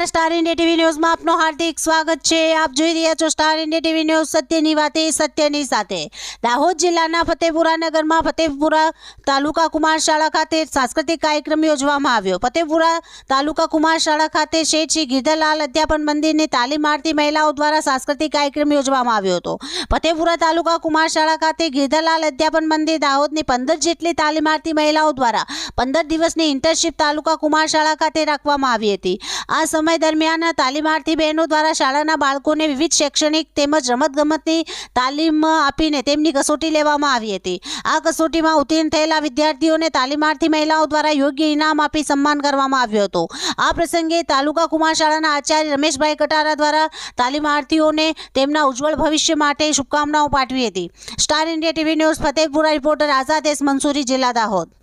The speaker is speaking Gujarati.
નમસ્કાર, સ્ટાર ઇન્ડિયા ટીવી ન્યૂઝમાં આપનું હાર્દિક સ્વાગત છે। આપ જોઈ રહ્યા છો સ્ટાર ઇન્ડિયા ટીવી ન્યૂઝ, સત્યની વાતે સત્યની સાથે। દાહોદ જિલ્લાના ફતેપુરા નગરમાં ફતેપુરા તાલુકા કુમાર શાળા ખાતે સાંસ્કૃતિક કાર્યક્રમ યોજવામાં આવ્યો। ફતેપુરા તાલુકા કુમાર શાળા ખાતે શેઠ શ્રી ગિરધરલાલ અધ્યાપન મંદિરની તાલીમાર્થી મહિલાઓ દ્વારા સાંસ્કૃતિક કાર્યક્રમ યોજવામાં આવ્યો હતો। ફતેપુરા તાલુકા કુમાર શાળા ખાતે ગિરધરલાલ અધ્યાપન મંદિર દાહોદની 15 જેટલી તાલીમાર્થી મહિલાઓ દ્વારા 15 દિવસની ઇન્ટર્નશીપ તાલુકા કુમાર શાળા ખાતે રાખવામાં આવી હતી। આ સમય દરમિયાન તાલીમાર્થી બહેનો દ્વારા શાળાના બાળકોને વિવિધ શૈક્ષણિક તેમજ રમતગમતની તાલીમ આપીને તેમની કસોટી લેવામાં આવી હતી। આ કસોટીમાં ઉત્તીર્ણ થયેલા વિદ્યાર્થીઓને તાલીમાર્થી મહિલાઓ દ્વારા યોગ્ય ઇનામ આપી સન્માન કરવામાં આવ્યો હતો। આ પ્રસંગે તાલુકા કુમાર શાળાના આચાર્ય રમેશભાઈ કટારા દ્વારા તાલીમાર્થીઓને તેમના ઉજ્જવળ ભવિષ્ય માટે શુભકામનાઓ પાઠવી હતી। Star India TV news Fatepura reporter Azad S Mansuri, જિલ્લા દાહોદ।